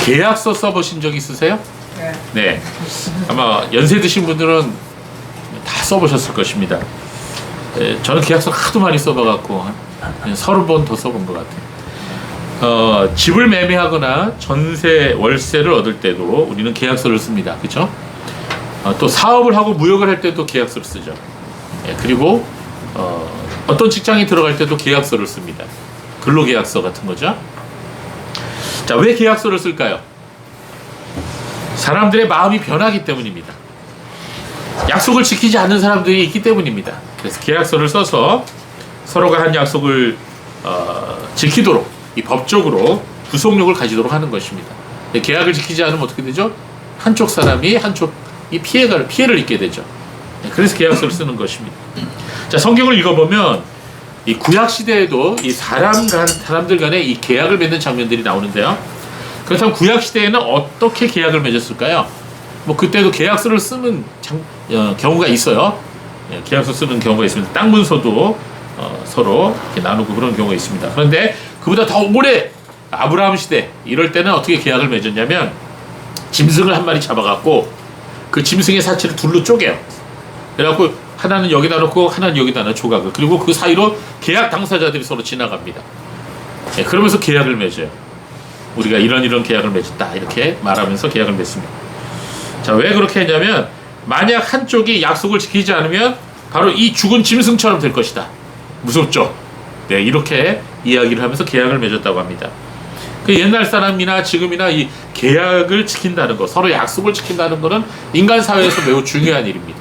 계약서 써보신 적 있으세요? 네. 네. 아마 연세 드신 분들은 다 써보셨을 것입니다. 저는 계약서 하도 많이 써봐갖고 한 30번 더 써본 것 같아요. 집을 매매하거나 전세, 월세를 얻을 때도 우리는 계약서를 씁니다. 그렇죠? 또 사업을 하고 무역을 할 때도 계약서를 쓰죠. 그리고 어떤 직장에 들어갈 때도 계약서를 씁니다. 근로계약서 같은 거죠. 자, 왜 계약서를 쓸까요? 사람들의 마음이 변하기 때문입니다. 약속을 지키지 않는 사람들이 있기 때문입니다. 그래서 계약서를 써서 서로가 한 약속을 지키도록 이 법적으로 구속력을 가지도록 하는 것입니다. 계약을 지키지 않으면 어떻게 되죠? 한쪽 사람이 한쪽이 피해를 입게 되죠. 그래서 계약서를 쓰는 것입니다. 자, 성경을 읽어보면 이 구약 시대에도 이 사람들 간에 이 계약을 맺는 장면들이 나오는데요. 그렇다면 구약 시대에는 어떻게 계약을 맺었을까요? 뭐 그때도 계약서를 쓰는 경우가 있어요. 계약서 쓰는 경우가 있습니다. 땅 문서도 서로 이렇게 나누고 그런 경우가 있습니다. 그런데 그보다 더 오래 아브라함 시대 이럴 때는 어떻게 계약을 맺었냐면 짐승을 한 마리 잡아갖고 그 짐승의 사체를 둘로 쪼개요. 그래갖고 하나는 여기다 놓고 하나는 여기다 놔 조각을. 그리고 그 사이로 계약 당사자들이 서로 지나갑니다. 그러면서 계약을 맺어요. 우리가 이런 계약을 맺었다 이렇게 말하면서 계약을 맺습니다. 자, 왜 그렇게 했냐면 만약 한쪽이 약속을 지키지 않으면 바로 이 죽은 짐승처럼 될 것이다. 무섭죠? 네, 이렇게 이야기를 하면서 계약을 맺었다고 합니다. 그 옛날 사람이나 지금이나 이 계약을 지킨다는 거, 서로 약속을 지킨다는 거는 인간 사회에서 매우 중요한 일입니다.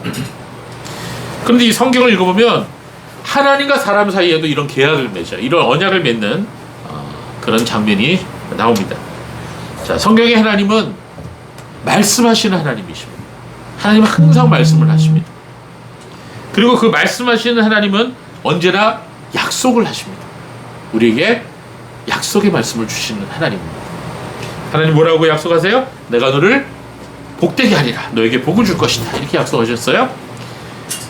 그런데 이 성경을 읽어보면 하나님과 사람 사이에도 이런 계약을 맺어요. 이런 언약을 맺는 그런 장면이 나옵니다. 자, 성경의 하나님은 말씀하시는 하나님이십니다. 하나님은 항상 말씀을 하십니다. 그리고 그 말씀하시는 하나님은 언제나 약속을 하십니다. 우리에게 약속의 말씀을 주시는 하나님입니다. 하나님 뭐라고 약속하세요? 내가 너를 복되게 하리라. 너에게 복을 줄 것이다. 이렇게 약속하셨어요.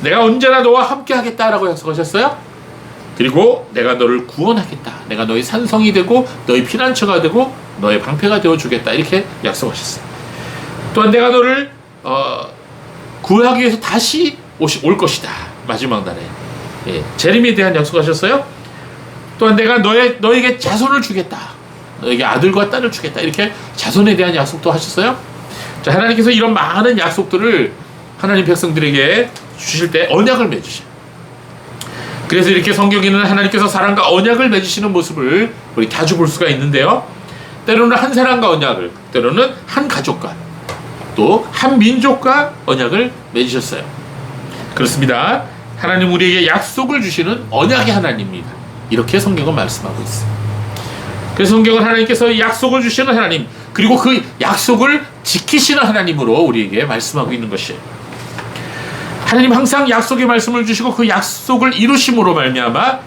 내가 언제나 너와 함께 하겠다라고 약속하셨어요. 그리고 내가 너를 구원하겠다. 내가 너의 산성이 되고 너의 피난처가 되고 너의 방패가 되어주겠다. 이렇게 약속하셨어요. 또한 내가 너를 구하기 위해서 다시 올 것이다. 마지막 날에. 재림에 대한 약속하셨어요. 또한 내가 너에게 자손을 주겠다. 너에게 아들과 딸을 주겠다. 이렇게 자손에 대한 약속도 하셨어요. 자, 하나님께서 이런 많은 약속들을 하나님 백성들에게 주실 때 언약을 맺으셔요. 그래서 이렇게 성경에는 하나님께서 사람과 언약을 맺으시는 모습을 우리 자주 볼 수가 있는데요. 때로는 한 사람과 언약을, 때로는 한 가족과, 또 한 민족과 언약을 맺으셨어요. 그렇습니다. 하나님 우리에게 약속을 주시는 언약의 하나님입니다. 이렇게 성경은 말씀하고 있어요. 그래서 성경은 하나님께서 약속을 주시는 하나님, 그리고 그 약속을 지키시는 하나님으로 우리에게 말씀하고 있는 것이에요. 하나님 항상 약속의 말씀을 주시고 그 약속을 이루심으로 말미암아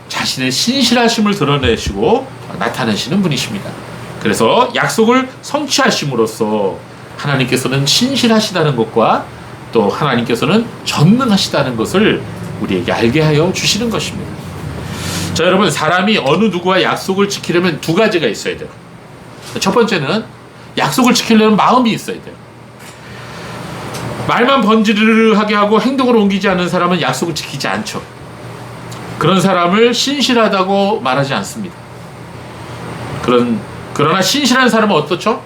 자신의 신실하심을 드러내시고 나타내시는 분이십니다. 그래서 약속을 성취하심으로써 하나님께서는 신실하시다는 것과 또 하나님께서는 전능하시다는 것을 우리에게 알게 하여 주시는 것입니다. 자, 여러분, 사람이 어느 누구와 약속을 지키려면 두 가지가 있어야 돼요. 첫 번째는 약속을 지키려는 마음이 있어야 돼요. 말만 번지르르하게 하고 행동으로 옮기지 않는 사람은 약속을 지키지 않죠. 그런 사람을 신실하다고 말하지 않습니다. 그러나 신실한 사람은 어떻죠?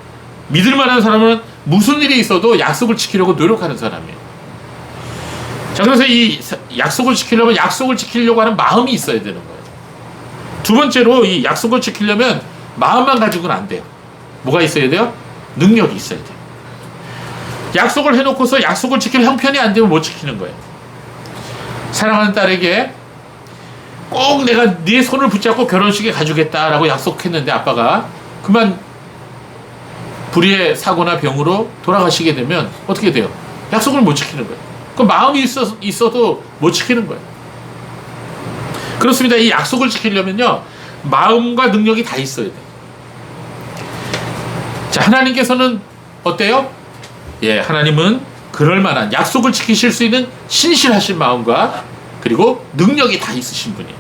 믿을 만한 사람은 무슨 일이 있어도 약속을 지키려고 노력하는 사람이에요. 자, 그래서 이 약속을 지키려면 약속을 지키려고 하는 마음이 있어야 되는 거예요. 두 번째로 이 약속을 지키려면 마음만 가지고는 안 돼요. 뭐가 있어야 돼요? 능력이 있어야 돼요. 약속을 해놓고서 약속을 지킬 형편이 안 되면 못 지키는 거예요. 사랑하는 딸에게 꼭 내가 네 손을 붙잡고 결혼식에 가주겠다라고 약속했는데 아빠가 그만 불의의 사고나 병으로 돌아가시게 되면 어떻게 돼요? 약속을 못 지키는 거예요. 그 마음이 있어도 못 지키는 거예요. 그렇습니다. 이 약속을 지키려면요, 마음과 능력이 다 있어야 돼요. 자, 하나님께서는 어때요? 하나님은 그럴 만한 약속을 지키실 수 있는 신실하신 마음과 그리고 능력이 다 있으신 분이에요.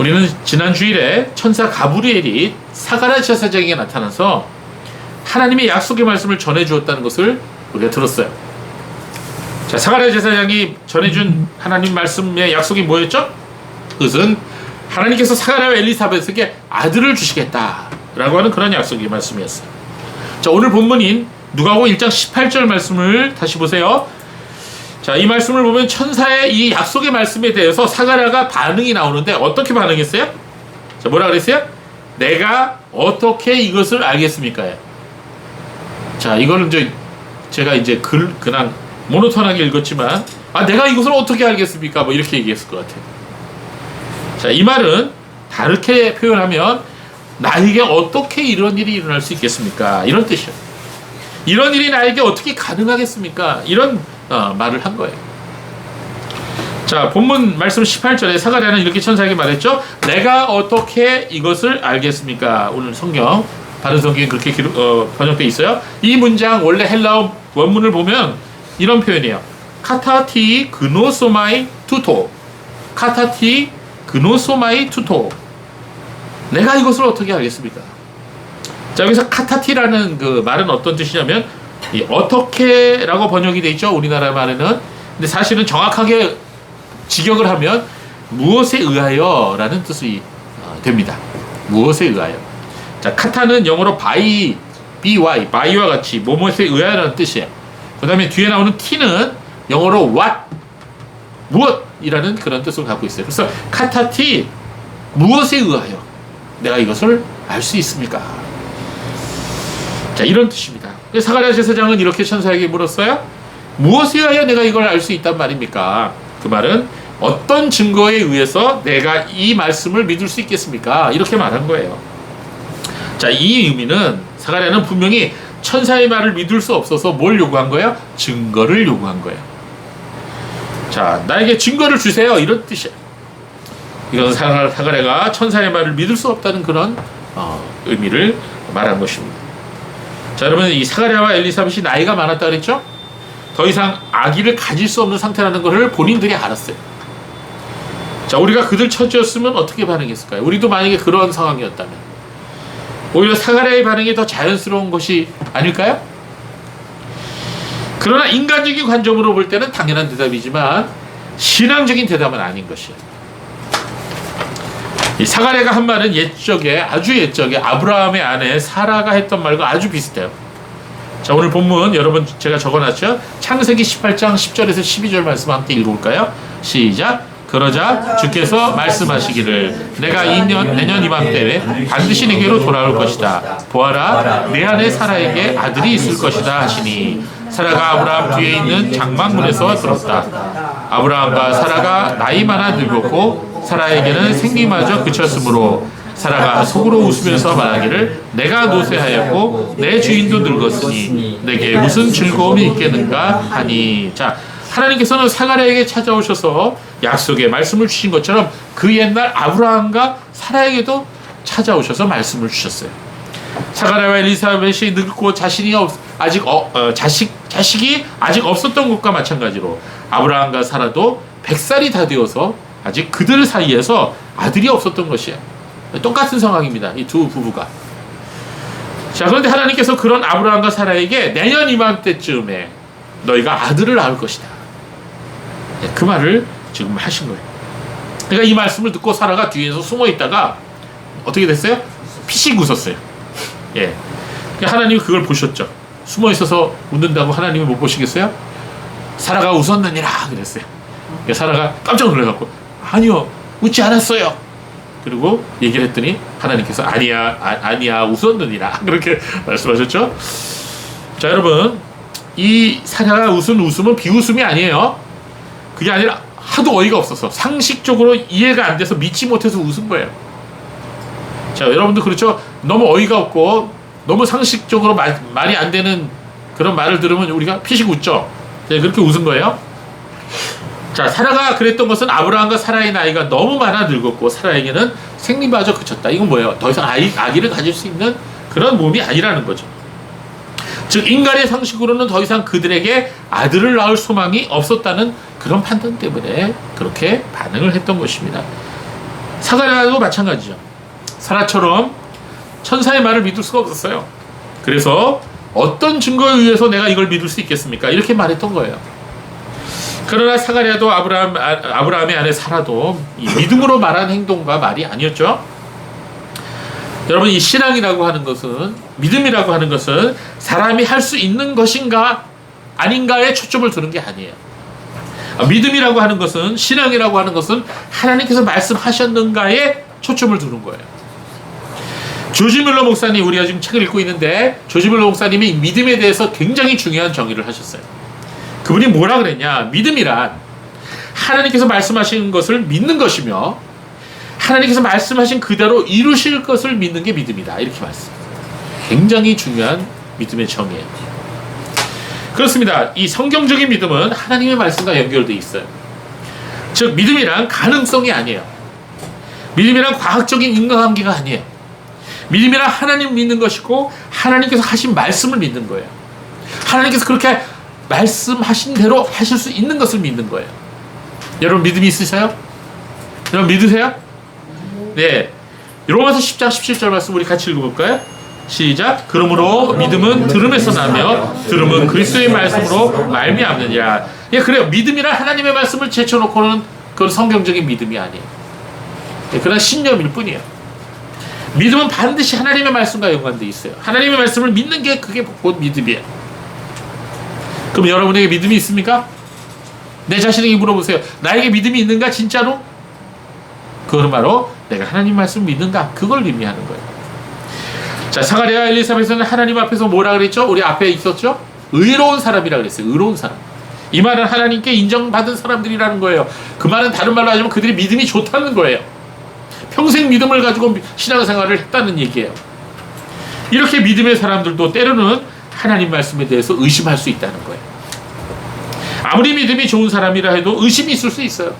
우리는 지난 주일에 천사 가브리엘이 사가랴 제사장에게 나타나서 하나님의 약속의 말씀을 전해주었다는 것을 우리가 들었어요. 자, 사가랴 제사장이 전해준 하나님 말씀의 약속이 뭐였죠? 그것은 하나님께서 사가랴와 엘리사벳에게 아들을 주시겠다라고 하는 그런 약속의 말씀이었어요. 자, 오늘 본문인 누가복음 1장 18절 말씀을 다시 보세요. 자, 이 말씀을 보면 천사의 이 약속의 말씀에 대해서 사가랴가 반응이 나오는데 어떻게 반응했어요? 자, 뭐라 그랬어요? 내가 어떻게 이것을 알겠습니까? 자, 이거는 제가 이제 그냥 모노톤하게 읽었지만, 내가 이것을 어떻게 알겠습니까? 뭐 이렇게 얘기했을 것 같아요. 자, 이 말은 다르게 표현하면 나에게 어떻게 이런 일이 일어날 수 있겠습니까? 이런 뜻이에요. 이런 일이 나에게 어떻게 가능하겠습니까? 이런 말을 한 거예요. 자, 본문 말씀 18절에 사가랴는 이렇게 천사에게 말했죠. 내가 어떻게 이것을 알겠습니까? 오늘 성경, 다른 성경에 그렇게 번역되어 있어요. 이 문장 원래 헬라어 원문을 보면 이런 표현이에요. 카타티 그노소마이 투토. 카타티 그노소마이 투토. 내가 이것을 어떻게 알겠습니까? 자, 여기서 카타티라는 그 말은 어떤 뜻이냐면 이 어떻게라고 번역이 돼 있죠, 우리나라 말에는. 근데 사실은 정확하게 직역을 하면 무엇에 의하여라는 뜻이 됩니다. 무엇에 의하여. 자, 카타는 영어로 by, by와 같이 무엇에 의하여라는 뜻이에요. 그 다음에 뒤에 나오는 t는 영어로 what, 무엇이라는 그런 뜻을 갖고 있어요. 그래서 카타티, 무엇에 의하여 내가 이것을 알 수 있습니까? 자, 이런 뜻입니다. 사가랴 제사장은 이렇게 천사에게 물었어요. 무엇에 의하여 내가 이걸 알 수 있단 말입니까? 그 말은 어떤 증거에 의해서 내가 이 말씀을 믿을 수 있겠습니까? 이렇게 말한 거예요. 자, 이 의미는 사가랴는 분명히 천사의 말을 믿을 수 없어서 뭘 요구한 거예요? 증거를 요구한 거예요. 자, 나에게 증거를 주세요. 이런 뜻이에요. 이건 사가랴가 천사의 말을 믿을 수 없다는 그런 의미를 말한 것입니다. 자, 여러분, 이 사가랴와 엘리사벳이 나이가 많았다 그랬죠? 더 이상 아기를 가질 수 없는 상태라는 것을 본인들이 알았어요. 자, 우리가 그들 처지였으면 어떻게 반응했을까요? 우리도 만약에 그런 상황이었다면 오히려 사가랴의 반응이 더 자연스러운 것이 아닐까요? 그러나 인간적인 관점으로 볼 때는 당연한 대답이지만 신앙적인 대답은 아닌 것이에요. 이 사가랴가 한 말은 아주 옛적에 아브라함의 아내 사라가 했던 말과 아주 비슷해요. 자, 오늘 본문 여러분 제가 적어놨죠? 창세기 18장 10절에서 12절 말씀 함께 읽어볼까요? 시작. 그러자 주께서 말씀하시기를 내가 내년 이맘때에 반드시 내게로 돌아올 것이다. 보아라, 내 아내 사라에게 아들이 있을 것이다 하시니 사라가 아브라함 뒤에 있는 장막문에서 들었다. 아브라함과 사라가 나이 많아 늙었고 사라에게는 생리마저 그쳤으므로 사라가 속으로 웃으면서 말하기를 내가 노쇠하였고 내 주인도 늙었으니 내게 무슨 즐거움이 있겠는가 하니. 자, 하나님께서는 사가랴에게 찾아오셔서 약속의 말씀을 주신 것처럼 그 옛날 아브라함과 사라에게도 찾아오셔서 말씀을 주셨어요. 사가랴와 엘리사벳이 늙고 자식이 아직 없었던 것과 마찬가지로 아브라함과 사라도 100살이 다 되어서 아직 그들 사이에서 아들이 없었던 것이에요. 똑같은 상황입니다. 이 두 부부가. 자, 그런데 하나님께서 그런 아브라함과 사라에게 내년 이맘때쯤에 너희가 아들을 낳을 것이다. 그 말을 지금 하신 거예요. 그러니까 이 말씀을 듣고 사라가 뒤에서 숨어 있다가 어떻게 됐어요? 피식 웃었어요. 예. 그러니까 하나님이 그걸 보셨죠. 숨어 있어서 웃는다고 하나님이 못 보시겠어요? 사라가 웃었느니라 그랬어요. 그러니까 사라가 깜짝 놀라갖고 아니요, 웃지 않았어요. 그리고 얘기를 했더니 하나님께서 아니야 웃었느니라 그렇게 말씀하셨죠. 자, 여러분, 이 사라가 웃은 웃음은 비웃음이 아니에요. 그게 아니라 하도 어이가 없어서 상식적으로 이해가 안 돼서 믿지 못해서 웃은 거예요. 자, 여러분도 그렇죠? 너무 어이가 없고 너무 상식적으로 말이 안 되는 그런 말을 들으면 우리가 피식 웃죠. 네, 그렇게 웃은 거예요. 자, 사라가 그랬던 것은 아브라함과 사라의 나이가 너무 많아 늙었고 사라에게는 생리마저 그쳤다. 이건 뭐예요? 더 이상 아기를 가질 수 있는 그런 몸이 아니라는 거죠. 즉, 인간의 상식으로는 더 이상 그들에게 아들을 낳을 소망이 없었다는 그런 판단 때문에 그렇게 반응을 했던 것입니다. 사가랴도 마찬가지죠. 사라처럼 천사의 말을 믿을 수가 없었어요. 그래서 어떤 증거에 의해서 내가 이걸 믿을 수 있겠습니까? 이렇게 말했던 거예요. 그러나 사가랴도 아브라함의 아내 사라도 이 믿음으로 말한 행동과 말이 아니었죠. 여러분, 이 신앙이라고 하는 것은, 믿음이라고 하는 것은 사람이 할 수 있는 것인가 아닌가에 초점을 두는 게 아니에요. 믿음이라고 하는 것은, 신앙이라고 하는 것은 하나님께서 말씀하셨는가에 초점을 두는 거예요. 조지 뮬러 목사님, 우리가 지금 책을 읽고 있는데 조지 뮬러 목사님이 믿음에 대해서 굉장히 중요한 정의를 하셨어요. 그분이 뭐라 그랬냐? 믿음이란 하나님께서 말씀하신 것을 믿는 것이며 하나님께서 말씀하신 그대로 이루실 것을 믿는 게 믿음이다. 이렇게 말씀합니다. 굉장히 중요한 믿음의 정의예요. 그렇습니다. 이 성경적인 믿음은 하나님의 말씀과 연결되어 있어요. 즉 믿음이란 가능성이 아니에요. 믿음이란 과학적인 인과관계가 아니에요. 믿음이란 하나님 믿는 것이고 하나님께서 하신 말씀을 믿는 거예요. 하나님께서 그렇게 말씀하신 대로 하실 수 있는 것을 믿는 거예요. 여러분 믿음이 있으세요? 여러분 믿으세요? 네. 로마서 10장 17절 말씀 우리 같이 읽어볼까요? 시작. 그러므로 믿음은 들음에서 나며 들음은 그리스도의 말씀으로 말미암느니라. 예, 그래요. 믿음이란 하나님의 말씀을 제쳐놓고는 그건 성경적인 믿음이 아니에요. 예, 그건 신념일 뿐이에요. 믿음은 반드시 하나님의 말씀과 연관되어 있어요. 하나님의 말씀을 믿는 게 그게 곧 믿음이에요. 그럼 여러분에게 믿음이 있습니까? 내 자신에게 물어보세요. 나에게 믿음이 있는가 진짜로? 그거는 바로 내가 하나님 말씀을 믿는가? 그걸 의미하는 거예요. 자, 사가랴 엘리사벳은 하나님 앞에서 뭐라 그랬죠? 우리 앞에 있었죠? 의로운 사람이라 그랬어요. 의로운 사람. 이 말은 하나님께 인정받은 사람들이라는 거예요. 그 말은 다른 말로 하자면 그들이 믿음이 좋다는 거예요. 평생 믿음을 가지고 신앙생활을 했다는 얘기예요. 이렇게 믿음의 사람들도 때로는 하나님 말씀에 대해서 의심할 수 있다는 거예요. 아무리 믿음이 좋은 사람이라 해도 의심이 있을 수 있어요.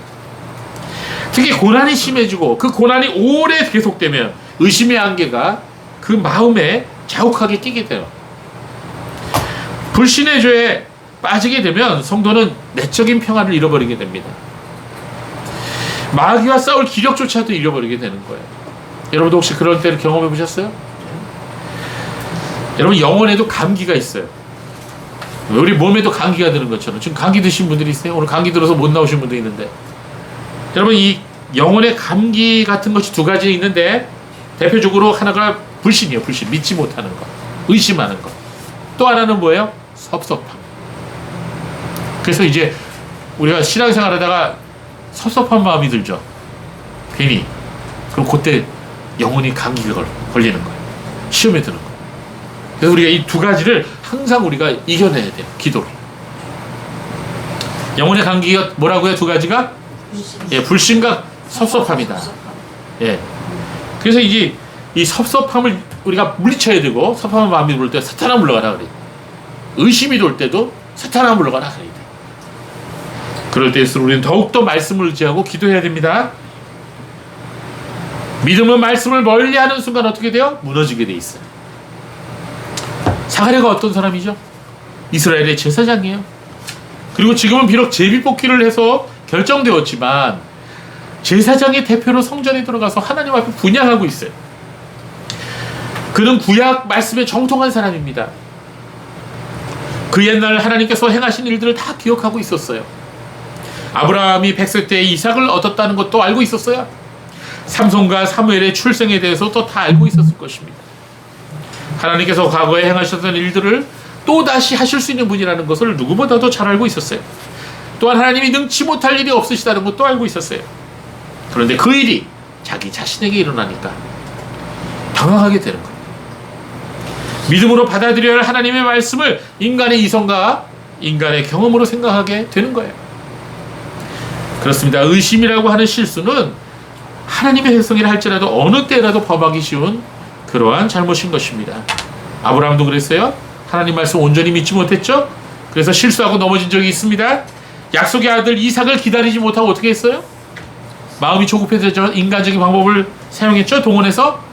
특히 고난이 심해지고 그 고난이 오래 계속되면 의심의 안개가 그 마음에 자욱하게 끼게 돼요. 불신의 죄에 빠지게 되면 성도는 내적인 평안을 잃어버리게 됩니다. 마귀와 싸울 기력조차도 잃어버리게 되는 거예요. 여러분도 혹시 그런 때를 경험해 보셨어요? 여러분 영혼에도 감기가 있어요. 우리 몸에도 감기가 드는 것처럼 지금 감기 드신 분들이 있어요. 오늘 감기 들어서 못 나오신 분도 있는데 여러분 이 영혼의 감기 같은 것이 두 가지 있는데 대표적으로 하나가 불신이에요. 불신. 믿지 못하는 것. 의심하는 것. 또 하나는 뭐예요? 섭섭함. 그래서 이제 우리가 신앙생활 하다가 섭섭한 마음이 들죠. 괜히. 그럼 그때 영혼이 감기가 걸리는 거예요. 시험에 드는 거예요. 그래서 우리가 이 두 가지를 항상 우리가 이겨내야 돼요. 기도로. 영혼의 감기가 뭐라고요? 두 가지가? 예, 불신과 섭섭함이다. 예. 그래서 이제 이 섭섭함을 우리가 물리쳐야 되고 섭섭한 마음이 들 때 사탄아 물러가라 그래요. 의심이 돌 때도 사탄아 물러가라 그래야 돼. 그럴 때일수록 우리는 더욱더 말씀을 의지하고 기도해야 됩니다. 믿음은 말씀을 멀리하는 순간 어떻게 돼요? 무너지게 돼 있어요. 사가랴가 어떤 사람이죠? 이스라엘의 제사장이에요. 그리고 지금은 비록 제비뽑기를 해서 결정되었지만 제사장의 대표로 성전에 들어가서 하나님 앞에 분향하고 있어요. 그는 구약 말씀에 정통한 사람입니다. 그 옛날 하나님께서 행하신 일들을 다 기억하고 있었어요. 아브라함이 100세 때 이삭을 얻었다는 것도 알고 있었어요. 삼손과 사무엘의 출생에 대해서도 다 알고 있었을 것입니다. 하나님께서 과거에 행하셨던 일들을 또다시 하실 수 있는 분이라는 것을 누구보다도 잘 알고 있었어요. 또한 하나님이 능치 못할 일이 없으시다는 것도 알고 있었어요. 그런데 그 일이 자기 자신에게 일어나니까 당황하게 되는 거예요. 믿음으로 받아들여야 할 하나님의 말씀을 인간의 이성과 인간의 경험으로 생각하게 되는 거예요. 그렇습니다. 의심이라고 하는 실수는 하나님의 백성이라 할지라도 어느 때라도 범하기 쉬운 그러한 잘못인 것입니다. 아브라함도 그랬어요. 하나님 말씀 온전히 믿지 못했죠. 그래서 실수하고 넘어진 적이 있습니다. 약속의 아들 이삭을 기다리지 못하고 어떻게 했어요? 마음이 조급해서 인간적인 방법을 사용했죠. 동원해서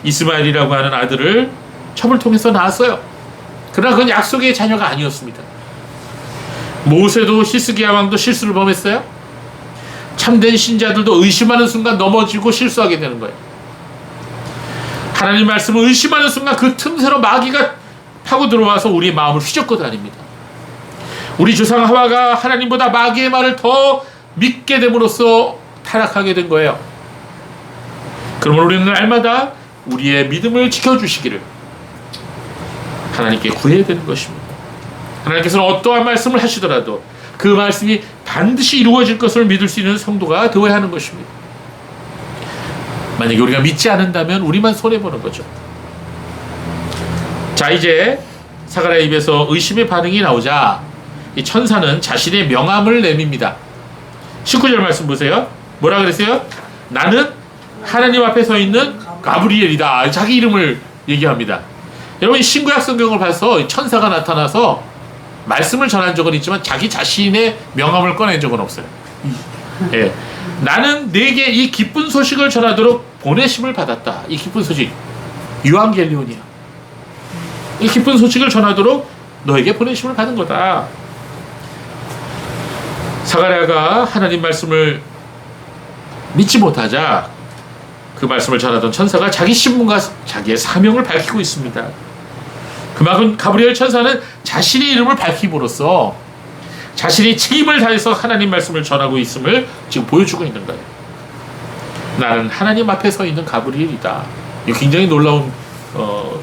이스마엘이라고 하는 아들을 첩을 통해서 낳았어요. 그러나 그건 약속의 자녀가 아니었습니다. 모세도 히스기야 왕도 실수를 범했어요. 참된 신자들도 의심하는 순간 넘어지고 실수하게 되는 거예요. 하나님 말씀을 의심하는 순간 그 틈새로 마귀가 파고 들어와서 우리의 마음을 휘젓고 다닙니다. 우리 조상 하와가 하나님보다 마귀의 말을 더 믿게 됨으로써 타락하게 된 거예요. 그러므로 우리는 날마다 우리의 믿음을 지켜주시기를 하나님께 구해야 되는 것입니다. 하나님께서는 어떠한 말씀을 하시더라도 그 말씀이 반드시 이루어질 것을 믿을 수 있는 성도가 되어야 하는 것입니다. 만약에 우리가 믿지 않는다면 우리만 손해보는 거죠. 자, 이제 사가랴의 입에서 의심의 반응이 나오자 이 천사는 자신의 명함을 내밉니다. 19절 말씀 보세요. 뭐라 그랬어요? 나는 하나님 앞에 서 있는 가브리엘이다. 자기 이름을 얘기합니다. 여러분, 신구약 성경을 봐서 천사가 나타나서 말씀을 전한 적은 있지만 자기 자신의 명함을 꺼낸 적은 없어요. 예. 나는 네게 이 기쁜 소식을 전하도록 보내심을 받았다. 이 기쁜 소식, 유앙겔리온이야. 이 기쁜 소식을 전하도록 너에게 보내심을 받은 거다. 사가랴가 하나님 말씀을 믿지 못하자 그 말씀을 전하던 천사가 자기 신분과 자기의 사명을 밝히고 있습니다. 그만큼 가브리엘 천사는 자신의 이름을 밝힘으로써 자신이 책임을 다해서 하나님 말씀을 전하고 있음을 지금 보여주고 있는 거예요. 나는 하나님 앞에 서 있는 가브리엘이다. 이거 굉장히 놀라운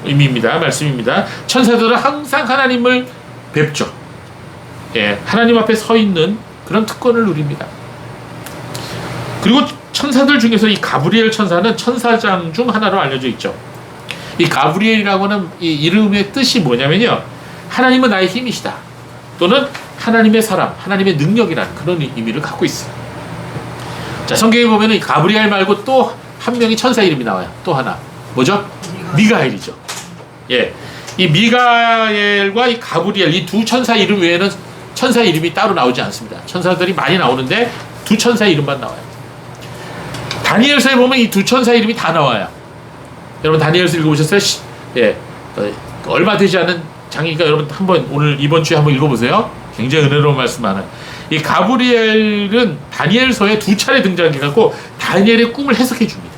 의미입니다. 말씀입니다. 천사들은 항상 하나님을 뵙죠. 예, 하나님 앞에 서 있는 그런 특권을 누립니다. 그리고 천사들 중에서 이 가브리엘 천사는 천사장 중 하나로 알려져 있죠. 이 가브리엘이라고 하는 이 이름의 뜻이 뭐냐면요, 하나님은 나의 힘이시다, 또는 하나님의 사람, 하나님의 능력이라는 그런 의미를 갖고 있어요. 자, 성경에 보면 이 가브리엘 말고 또 한 명의 천사 이름이 나와요. 또 하나 뭐죠? 미가엘이죠. 예, 이 미가엘과 이 가브리엘, 이 두 천사 이름 외에는 천사 이름이 따로 나오지 않습니다. 천사들이 많이 나오는데 두 천사 이름만 나와요. 다니엘서에 보면 이 두 천사 이름이 다 나와요. 여러분 다니엘서 읽어보셨어요? 예, 얼마 되지 않은 장이니까 여러분 한번 오늘 이번 주에 한번 읽어보세요. 굉장히 은혜로운 말씀 많아요. 이 가브리엘은 다니엘서에 두 차례 등장해갖고 다니엘의 꿈을 해석해 줍니다.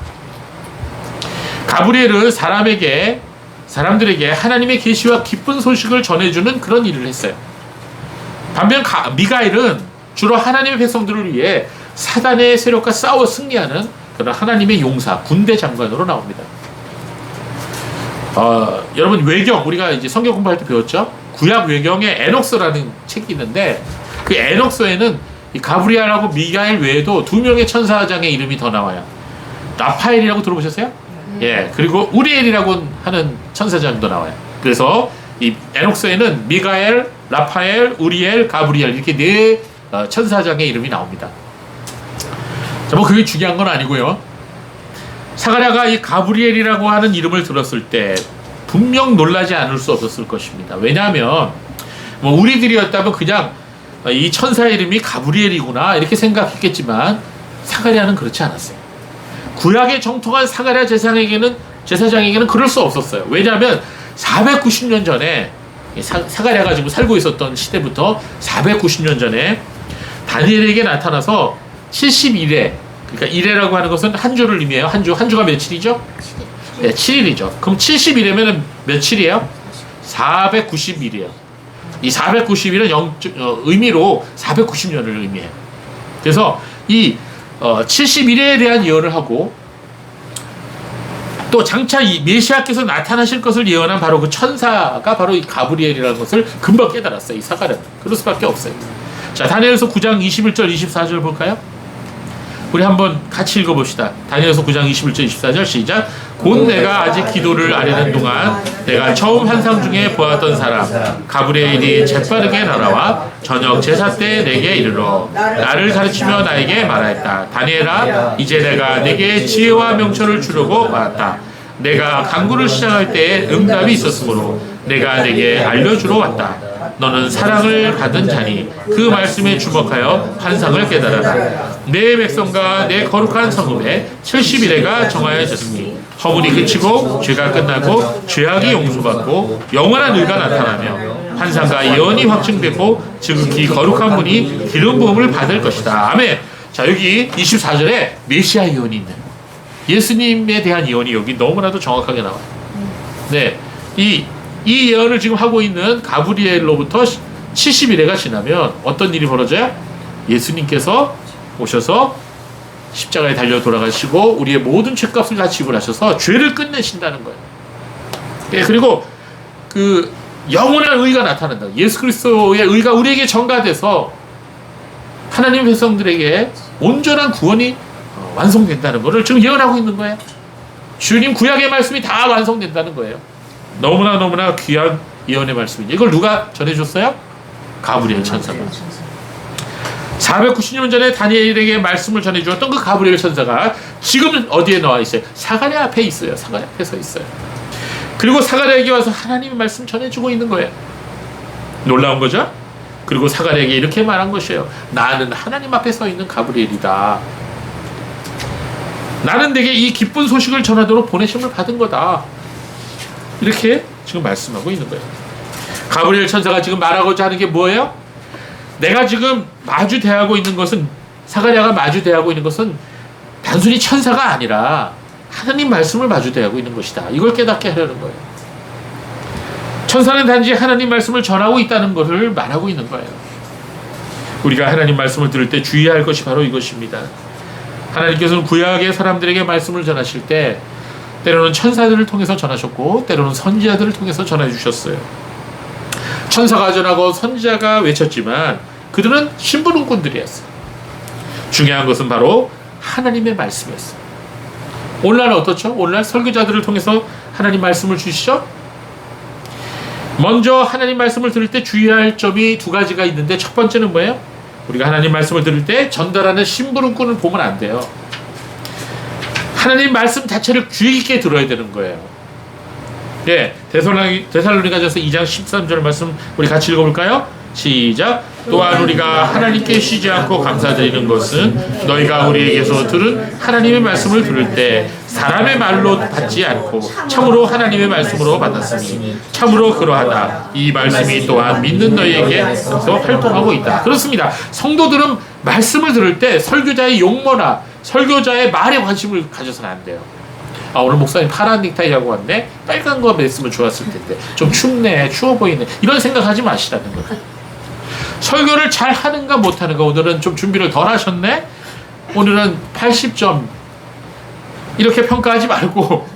가브리엘은 사람들에게 하나님의 계시와 기쁜 소식을 전해주는 그런 일을 했어요. 반면 미가엘은 주로 하나님의 백성들을 위해 사단의 세력과 싸워 승리하는 그런 하나님의 용사, 군대 장관으로 나옵니다. 여러분 외경, 우리가 이제 성경 공부할 때 배웠죠? 구약 외경에 에녹서라는 책이 있는데 그 에녹서에는 이 가브리엘하고 미가엘 외에도 두 명의 천사장의 이름이 더 나와요. 라파엘이라고 들어보셨어요? 예, 그리고 우리엘이라고 하는 천사장도 나와요. 그래서 이 에녹서에는 미가엘, 라파엘, 우리엘, 가브리엘 이렇게 네 천사장의 이름이 나옵니다. 자, 뭐 그게 중요한 건 아니고요. 사가랴가 이 가브리엘이라고 하는 이름을 들었을 때 분명 놀라지 않을 수 없었을 것입니다. 왜냐하면 뭐 우리들이었다면 그냥 이 천사 이름이 가브리엘이구나 이렇게 생각했겠지만 사가랴는 그렇지 않았어요. 구약에 정통한 사가랴 제사장에게는 그럴 수 없었어요. 왜냐하면 490년 전에 사가랴가 지금 살고 있었던 시대부터 490년 전에 다니엘에게 나타나서 71회, 그러니까 1회라고 하는 것은 한 주를 의미해요. 한 주가 며칠이죠? 네, 7일이죠. 그럼 71회면 며칠이에요? 491이에요. 이 491은 의미로 490년을 의미해요. 그래서 이 71회에 대한 예언을 하고 또 장차 이 메시아께서 나타나실 것을 예언한 바로 그 천사가 바로 이 가브리엘이라는 것을 금방 깨달았어요. 이 사가랴는. 그럴 수밖에 없어요. 자, 다니엘서 9장 21절 24절 볼까요? 우리 한번 같이 읽어봅시다. 다니엘서 9장 21절 24절 시작. 곧 내가 아직 기도를 아뢰는 동안 내가 처음 환상 중에 보았던 사람 가브리엘이 재빠르게 날아와 저녁 제사 때 내게 이르러 나를 가르치며 나에게 말하였다. 다니엘아, 이제 내가 내게 지혜와 명철을 주려고 왔다. 내가 강구를 시작할 때에 응답이 있었으므로 내가 내게 알려주러 왔다. 너는 사랑을 받은 자니 그 말씀에 주목하여 환상을 깨달아라. 내 백성과 내 거룩한 성읍에 70일에가 정하여졌으니 허물이 그치고 죄가 끝나고 죄악이 용서받고 영원한 의가 나타나며 환상과 예언이 확증되고 지극히 거룩한 분이 기름 부음을 받을 것이다. 아멘. 자, 자, 여기 24절에 메시아 예언이 있네요. 예수님에 대한 예언이 여기 너무나도 정확하게 나와요. 네. 이 예언을 지금 하고 있는 가브리엘로부터 70일회가 지나면 어떤 일이 벌어져요? 예수님께서 오셔서 십자가에 달려 돌아가시고 우리의 모든 죄값을 다 지불하셔서 죄를 끝내신다는 거예요. 예, 그리고 그 영원한 의가 나타난다. 예수 그리스도의 의가 우리에게 전가돼서 하나님 백성들에게 온전한 구원이 완성된다는 것을 지금 예언하고 있는 거예요. 주님 구약의 말씀이 다 완성된다는 거예요. 너무나 귀한 예언의 말씀이죠. 이걸 누가 전해줬어요? 가브리엘 천사가. 490년 전에 다니엘에게 말씀을 전해주었던 그 가브리엘 천사가 지금 어디에 나와 있어요? 사가랴 앞에 있어요. 사가랴 앞에 서 있어요. 그리고 사가랴에게 와서 하나님의 말씀 전해주고 있는 거예요. 놀라운 거죠? 그리고 사가랴에게 이렇게 말한 것이에요. 나는 하나님 앞에 서 있는 가브리엘이다. 나는 내게 이 기쁜 소식을 전하도록 보내심을 받은 거다. 이렇게 지금 말씀하고 있는 거예요. 가브리엘 천사가 지금 말하고자 하는 게 뭐예요? 내가 지금 마주대하고 있는 것은, 사가랴가 마주대하고 있는 것은 단순히 천사가 아니라 하나님 말씀을 마주대하고 있는 것이다. 이걸 깨닫게 하려는 거예요. 천사는 단지 하나님 말씀을 전하고 있다는 것을 말하고 있는 거예요. 우리가 하나님 말씀을 들을 때 주의할 것이 바로 이것입니다. 하나님께서는 구약의 사람들에게 말씀을 전하실 때 때로는 천사들을 통해서 전하셨고 때로는 선지자들을 통해서 전해 주셨어요. 천사가 전하고 선지자가 외쳤지만 그들은 신부름꾼들이었어요. 중요한 것은 바로 하나님의 말씀이었어요. 오늘날 어떻죠? 오늘날 설교자들을 통해서 하나님 말씀을 주시죠? 먼저 하나님 말씀을 들을 때 주의할 점이 두 가지가 있는데 첫 번째는 뭐예요? 우리가 하나님 말씀을 들을 때 전달하는 심부름꾼을 보면 안 돼요. 하나님 말씀 자체를 주의 깊게 들어야 되는 거예요. 예, 데살로니가전서 2장 13절 말씀 우리 같이 읽어볼까요? 시작. 또한 우리가 하나님께 쉬지 않고 감사드리는 것은 너희가 우리에게서 들은 하나님의 말씀을 들을 때 사람의 말로 받지 않고 참으로 하나님의 말씀으로 받았으니 참으로 그러하다. 이 말씀이 또한 믿는 너희에게서 활동하고 있다. 그렇습니다. 성도들은 말씀을 들을 때 설교자의 용모나 설교자의 말에 관심을 가져서는 안 돼요. 아, 오늘 목사님 파란 넥타이 하고 왔네? 빨간 거 맸으면 좋았을 텐데 좀 춥네, 추워 보이네, 이런 생각하지 마시라는 거예요. 설교를 잘 하는가 못하는가, 오늘은 좀 준비를 덜 하셨네? 오늘은 80점 이렇게 평가하지 말고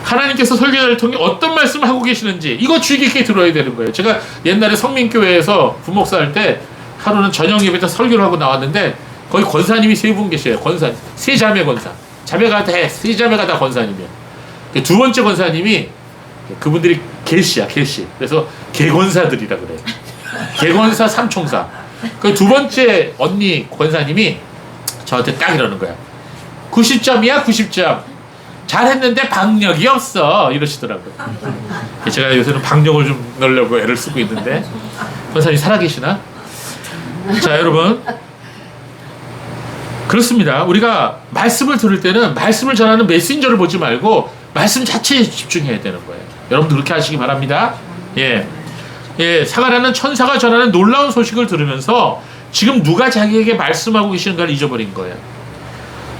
하나님께서 설교자를 통해 어떤 말씀을 하고 계시는지 이거 주의 깊게 들어야 되는 거예요. 제가 옛날에 성민교회에서 부목사 할 때 하루는 저녁 예배 때 설교를 하고 나왔는데 거기 권사님이 세 분 계셔요. 권사, 세 자매 권사. 자매가 다, 세 자매가 다 권사님이에요. 두 번째 권사님이 그분들이 계시야, 계시. 그래서 개권사들이라 그래요. 개권사 삼총사. 그 두 번째 언니 권사님이 저한테 딱 이러는 거야. 90점이야, 90점. 잘했는데 박력이 없어. 이러시더라고요. 제가 요새는 박력을 좀 넣으려고 애를 쓰고 있는데, 권사님 살아계시나? 자, 여러분. 그렇습니다. 우리가 말씀을 들을 때는 말씀을 전하는 메신저를 보지 말고 말씀 자체에 집중해야 되는 거예요. 여러분도 그렇게 하시기 바랍니다. 예. 예, 사가랴는 천사가 전하는 놀라운 소식을 들으면서 지금 누가 자기에게 말씀하고 계시는가를 잊어버린 거예요.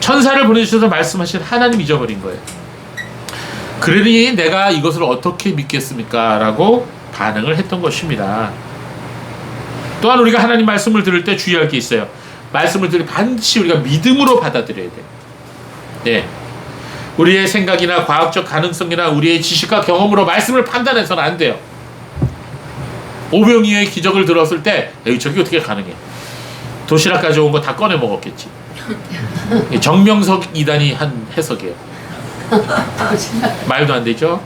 천사를 보내주셔서 말씀하신 하나님 잊어버린 거예요. 그러니 내가 이것을 어떻게 믿겠습니까? 라고 반응을 했던 것입니다. 또한 우리가 하나님 말씀을 들을 때 주의할 게 있어요. 말씀을 들을 때 반드시 우리가 믿음으로 받아들여야 돼요. 예. 우리의 생각이나 과학적 가능성이나 우리의 지식과 경험으로 말씀을 판단해서는 안 돼요. 오병이어의 기적을 들었을 때 에이, 저게 어떻게 가능해? 도시락 가져온 거 다 꺼내 먹었겠지. 정명석 이단이 한 해석이에요. 말도 안 되죠?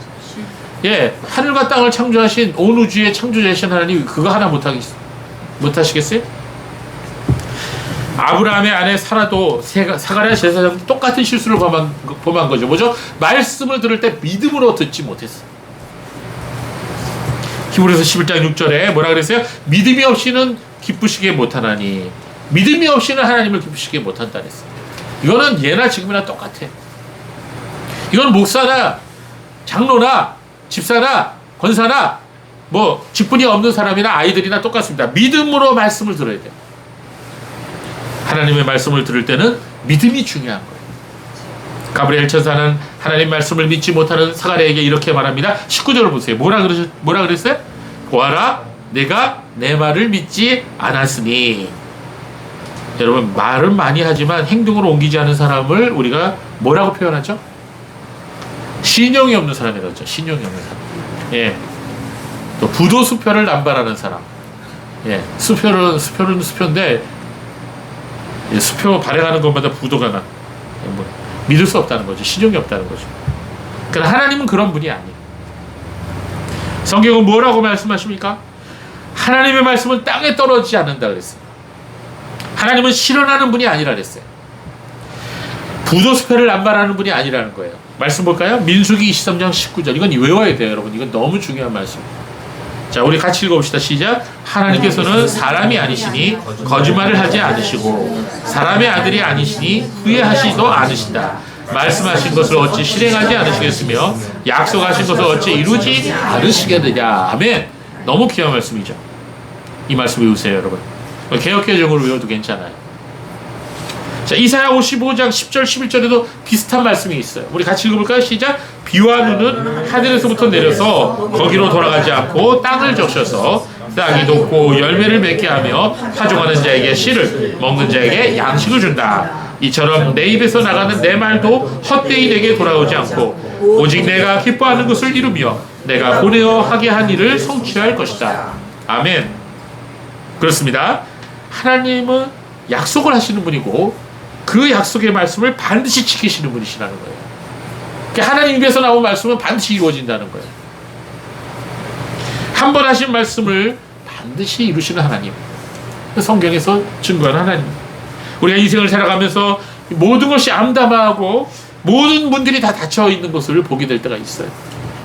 예, 하늘과 땅을 창조하신 온 우주의 창조자이신 하나님 그거 하나 못하시겠어요? 아브라함의 아내 사라도 사가랴 제사장도 똑같은 실수를 범한 거죠. 뭐죠? 말씀을 들을 때 믿음으로 듣지 못했어. 히브리서 11장 6절에 뭐라 그랬어요? 믿음이 없이는 기쁘시게 못하나니 믿음이 없이는 하나님을 기쁘시게 못한다 그랬어요. 이거는 예나 지금이나 똑같아. 이건 목사나 장로나 집사나 권사나 뭐 직분이 없는 사람이나 아이들이나 똑같습니다. 믿음으로 말씀을 들어야 돼요. 하나님의 말씀을 들을 때는 믿음이 중요한 거예요. 가브리엘 천사는 하나님 말씀을 믿지 못하는 사가랴에게 이렇게 말합니다. 19절을 보세요. 뭐라 그랬어요? 보아라, 내가 내 말을 믿지 않았으니. 여러분, 말은 많이 하지만 행동으로 옮기지 않은 사람을 우리가 뭐라고 표현하죠? 신용이 없는 사람이라고 하죠. 신용이 없는 사람. 예. 또 부도 수표를 남발하는 사람. 예. 수표는 수표인데, 예, 수표 발행하는 것마다 부도가 나. 예, 뭐, 믿을 수 없다는 거죠. 신용이 없다는 거죠. 그러나 하나님은 그런 분이 아니에요. 성경은 뭐라고 말씀하십니까? 하나님의 말씀은 땅에 떨어지지 않는다 그랬어요. 하나님은 실현하는 분이 아니라 그랬어요. 부도수표를 남발하는 분이 아니라는 거예요. 말씀 볼까요? 민수기 23장 19절. 이건 외워야 돼요, 여러분. 이건 너무 중요한 말씀입니다. 자, 우리 같이 읽어봅시다. 시작. 하나님께서는 사람이 아니시니 거짓말을 하지 않으시고 사람의 아들이 아니시니 후회하시지도 않으신다. 말씀하신 것을 어찌 실행하지 않으시겠으며 약속하신 것을 어찌 이루지 않으시겠느냐. 아멘. 너무 귀한 말씀이죠. 이 말씀 외우세요, 여러분. 개역개정으로 외워도 괜찮아요. 자, 이사야 55장 10절 11절에도 비슷한 말씀이 있어요. 우리 같이 읽어볼까요? 시작. 비와 눈은 하늘에서부터 내려서 거기로 돌아가지 않고 땅을 적셔서 땅이 돋고 열매를 맺게 하며 파종하는 자에게 씨를 먹는 자에게 양식을 준다. 이처럼 내 입에서 나가는 내 말도 헛되이 내게 돌아오지 않고 오직 내가 기뻐하는 것을 이루며 내가 보내어 하게 한 일을 성취할 것이다. 아멘. 그렇습니다. 하나님은 약속을 하시는 분이고 그 약속의 말씀을 반드시 지키시는 분이시라는 거예요. 그러니까 하나님 입에서 나온 말씀은 반드시 이루어진다는 거예요. 한 번 하신 말씀을 반드시 이루시는 하나님. 성경에서 증거하는 하나님. 우리가 인생을 살아가면서 모든 것이 암담하고 모든 문들이 다 닫혀 있는 것을 보게 될 때가 있어요.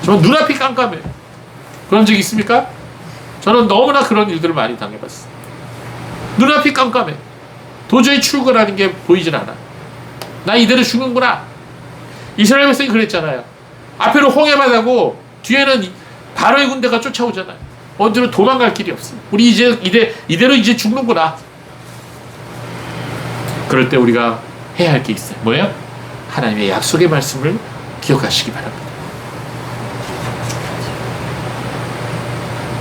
저는 눈앞이 깜깜해요. 그런 적 있습니까? 저는 너무나 그런 일들을 많이 당해봤어요. 눈앞이 깜깜해. 도저히 출근하는 게 보이질 않아. 나 이대로 죽는구나. 이스라엘 백성이 그랬잖아요. 앞에는 홍해바다고 뒤에는 바로의 군대가 쫓아오잖아요. 어디로 도망갈 길이 없어. 우리 이대로 이제 죽는구나. 그럴 때 우리가 해야 할 게 있어요. 뭐예요? 하나님의 약속의 말씀을 기억하시기 바랍니다.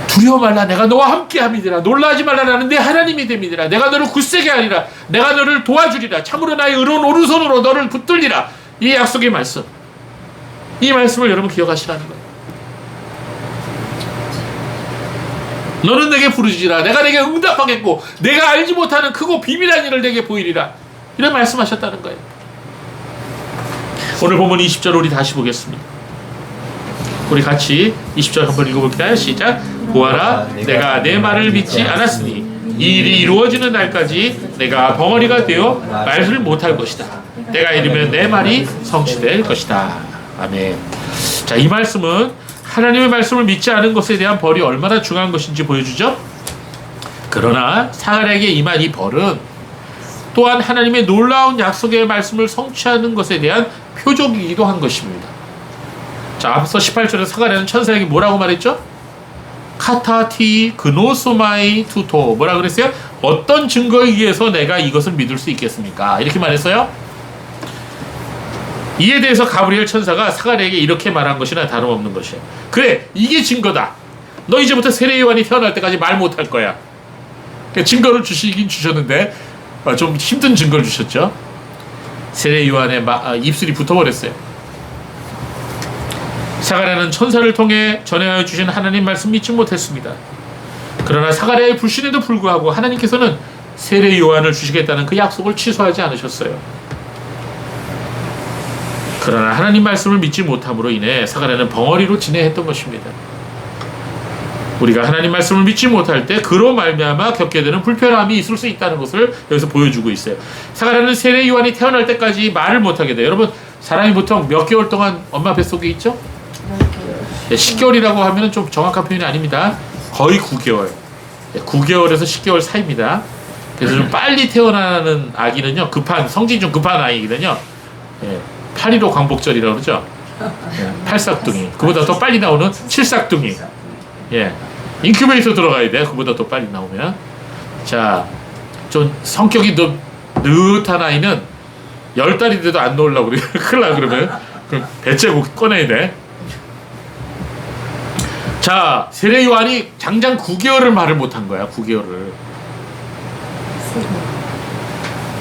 두려워 말라. 내가 너와 함께 함이니라. 놀라지 말라. 나는 내 하나님이 됨이니라. 내가 너를 굳세게 하리라. 내가 너를 도와주리라. 참으로 나의 의로운 오른손으로 너를 붙들리라. 이 약속의 말씀. 이 말씀을 여러분 기억하시라는 거예요. 너는 내게 부르짖으라. 내가 내게 응답하겠고 내가 알지 못하는 크고 비밀한 일을 내게 보이리라. 이런 말씀하셨다는 거예요. 오늘 본문 20절 우리 다시 보겠습니다. 우리 같이 20절 한번 읽어볼까요? 시작. 보아라, 내가 내 말을 믿지 않았으니 이 일이 이루어지는 날까지 내가 벙어리가 되어 말을 못할 것이다. 내가 이르면 내 말이 성취될 것이다. 아멘. 자, 이 말씀은 하나님의 말씀을 믿지 않은 것에 대한 벌이 얼마나 중요한 것인지 보여주죠. 그러나 사가랴에게 임한 이 벌은 또한 하나님의 놀라운 약속의 말씀을 성취하는 것에 대한 표적이기도 한 것입니다. 자, 앞서 18절에 사가랴는 천사에게 뭐라고 말했죠? 카타티 그노소마이 투토. 뭐라 그랬어요? 어떤 증거에 의해서 내가 이것을 믿을 수 있겠습니까? 이렇게 말했어요. 이에 대해서 가브리엘 천사가 사가랴에게 이렇게 말한 것이나 다름없는 것이에요. 그래, 이게 증거다. 너 이제부터 세례 요한이 태어날 때까지 말 못할 거야. 증거를 주시긴 주셨는데 좀 힘든 증거를 주셨죠. 세례 요한의 입술이 붙어버렸어요. 사가랴는 천사를 통해 전해하여 주신 하나님 말씀 믿지 못했습니다. 그러나 사가랴의 불신에도 불구하고 하나님께서는 세례 요한을 주시겠다는 그 약속을 취소하지 않으셨어요. 그러나 하나님 말씀을 믿지 못함으로 인해 사가랴는 벙어리로 지내했던 것입니다. 우리가 하나님 말씀을 믿지 못할 때 그로 말미암아 겪게 되는 불편함이 있을 수 있다는 것을 여기서 보여주고 있어요. 사가랴는 세례 요한이 태어날 때까지 말을 못하게 돼요. 여러분, 사람이 보통 몇 개월 동안 엄마 뱃속에 있죠? 10개월이라고 하면 좀 정확한 표현이 아닙니다. 거의 9개월. 9개월에서 10개월 사이입니다. 그래서 좀 빨리 태어나는 아기는요, 성질이 좀 급한 아이거든요. 8.15 광복절이라고 그러죠. 8싹둥이. 그보다 더 빨리 나오는 7싹둥이. 인큐베이터 들어가야 돼. 그보다 더 빨리 나오면. 자, 좀 성격이 더 느긋한 아이는 10달이 돼도 안 놓으려고 그래. 큰일 나, 그러면. 그럼 배째고 꺼내야 돼. 자, 세례 요한이 장장 9개월을 말을 못한 거야, 9개월을.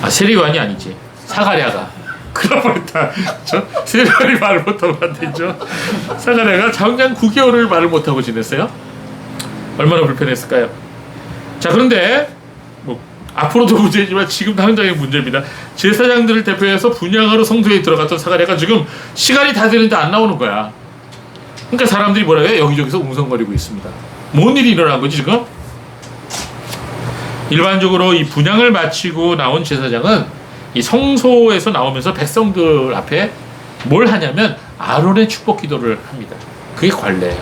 아, 세례 요한이 아니지. 사가랴가. 그럴 뻔했다. 세례 요한이 말을 못하면 안 되죠. 사가랴가 장장 9개월을 말을 못하고 지냈어요. 얼마나 불편했을까요? 자, 그런데 뭐 앞으로도 문제지만 지금 당장의 문제입니다. 제사장들을 대표해서 분향하러 성소에 들어갔던 사가랴가 지금 시간이 다 되는데 안 나오는 거야. 그러니까 사람들이 뭐라 해요? 여기저기서 웅성거리고 있습니다. 뭔 일이 일어난 거지 지금? 일반적으로 이 분향을 마치고 나온 제사장은 이 성소에서 나오면서 백성들 앞에 뭘 하냐면 아론의 축복 기도를 합니다. 그게 관례예요.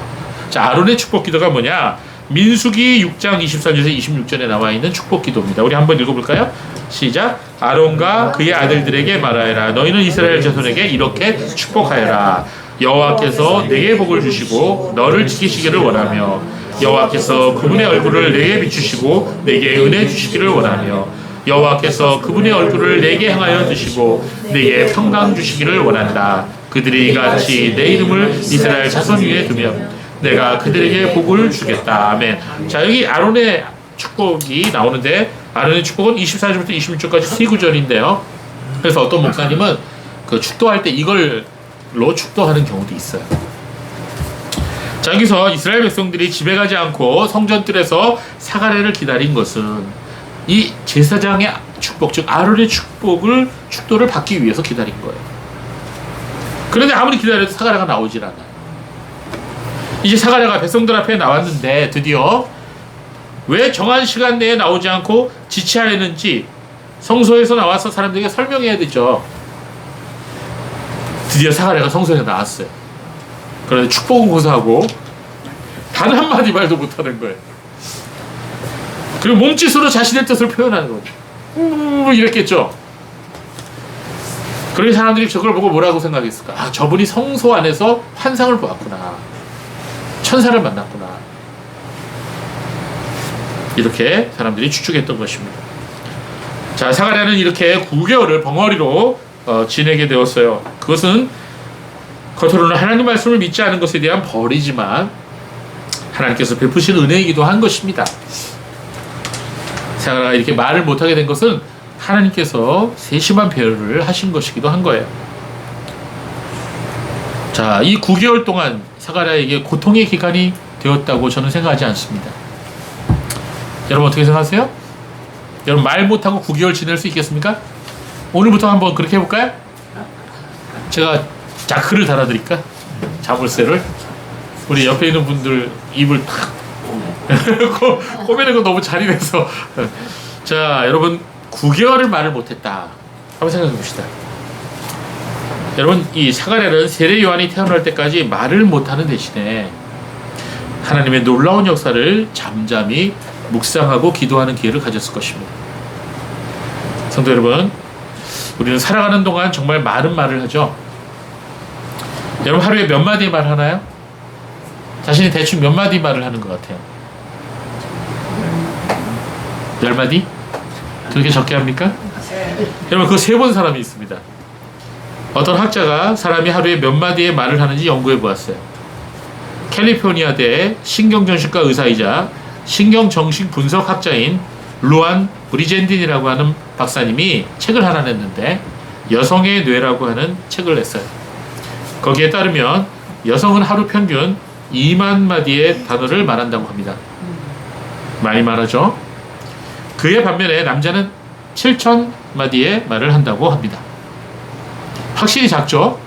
자, 아론의 축복 기도가 뭐냐? 민수기 6장 24절에서 26절에 나와 있는 축복 기도입니다. 우리 한번 읽어볼까요? 시작. 아론과 그의 아들들에게 말하여라. 너희는 이스라엘 자손에게 이렇게 축복하여라. 여호와께서 내게 복을 주시고 너를 지키시기를 원하며 여호와께서 그분의 얼굴을 내게 비추시고 내게 은혜 주시기를 원하며 여호와께서 그분의 얼굴을 내게 향하여 드시고 내게 평강 주시기를 원한다. 그들이 같이 내 이름을 이스라엘 자손 위에 두면 내가 그들에게 복을 주겠다. 아멘. 자, 여기 아론의 축복이 나오는데 아론의 축복은 24절부터 26절까지 세 구절인데요. 그래서 어떤 목사님은 그 축도할 때 이걸로 축도하는 경우도 있어요. 자, 여기서 이스라엘 백성들이 집에 가지 않고 성전뜰에서 사가랴를 기다린 것은 이 제사장의 축복, 즉 아론의 축도를 받기 위해서 기다린 거예요. 그런데 아무리 기다려도 사가랴가 나오질 않아요. 이제 사가랴가 백성들 앞에 나왔는데 드디어 왜 정한 시간 내에 나오지 않고 지체하려는지 성소에서 나와서 사람들에게 설명해야 되죠. 드디어 사가랴가 성소에 나왔어요. 그런데 축복은 고사하고 단 한마디 말도 못하는 거예요. 그리고 몸짓으로 자신의 뜻을 표현하는 거죠. 이랬겠죠. 그러니 사람들이 저걸 보고 뭐라고 생각했을까? 아, 저분이 성소 안에서 환상을 보았구나. 천사를 만났구나. 이렇게 사람들이 추측했던 것입니다. 자, 사가랴는 이렇게 9개월을 벙어리로 지내게 되었어요. 그것은 겉으로는 하나님 말씀을 믿지 않은 것에 대한 벌이지만 하나님께서 베푸신 은혜이기도 한 것입니다. 사가랴가 이렇게 말을 못하게 된 것은 하나님께서 세심한 배려를 하신 것이기도 한 거예요. 자, 이 9개월 동안 사가랴에게 고통의 기간이 되었다고 저는 생각하지 않습니다. 여러분 어떻게 생각하세요? 여러분 말 못하고 9개월 지낼 수 있겠습니까? 오늘부터 한번 그렇게 해볼까요? 제가 자크를 달아드릴까? 자물쇠를. 우리 옆에 있는 분들 입을 탁 꼬매는 거 너무 잔인해서. 자, 여러분 9개월을 말을 못했다. 한번 생각해 봅시다. 여러분, 이 사가랴는 세례 요한이 태어날 때까지 말을 못하는 대신에 하나님의 놀라운 역사를 잠잠히 묵상하고 기도하는 기회를 가졌을 것입니다. 성도 여러분, 우리는 살아가는 동안 정말 많은 말을 하죠. 여러분 하루에 몇 마디 말 하나요? 자신이 대충 몇 마디 말을 하는 것 같아요? 10마디? 그렇게 적게 합니까? 여러분 그거 세본 사람이 있습니다. 어떤 학자가 사람이 하루에 몇 마디의 말을 하는지 연구해 보았어요. 캘리포니아대 신경정신과 의사이자 신경정신 분석 학자인 루안 브리젠딘이라고 하는 박사님이 책을 하나 냈는데 여성의 뇌라고 하는 책을 냈어요. 거기에 따르면 여성은 하루 평균 2만 마디의 단어를 말한다고 합니다. 많이 말하죠. 그에 반면에 남자는 7천 마디의 말을 한다고 합니다. 확실히 작죠?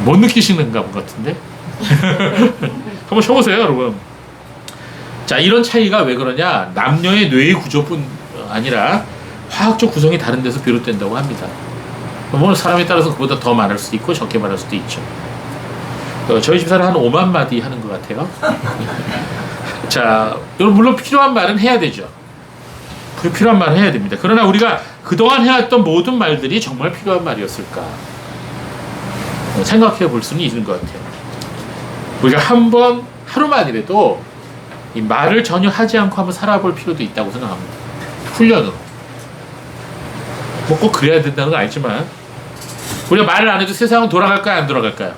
못 느끼시는가 본 것 같은데? 한번 쳐보세요, 여러분. 자, 이런 차이가 왜 그러냐? 남녀의 뇌의 구조뿐 아니라 화학적 구성이 다른 데서 비롯된다고 합니다. 뭐 사람에 따라서 그보다 더 말할 수도 있고 적게 말할 수도 있죠. 저희 집사람 한 5만 마디 하는 것 같아요. 자, 여러분 물론 필요한 말은 해야 되죠. 필요한 말은 해야 됩니다. 그러나 우리가 그동안 해왔던 모든 말들이 정말 필요한 말이었을까? 생각해 볼 수는 있는 것 같아요. 우리가 한번 하루만이라도 이 말을 전혀 하지 않고 한번 살아볼 필요도 있다고 생각합니다. 훈련으로. 뭐 꼭 그래야 된다는 건 아니지만 우리가 말을 안 해도 세상은 돌아갈까요? 안 돌아갈까요?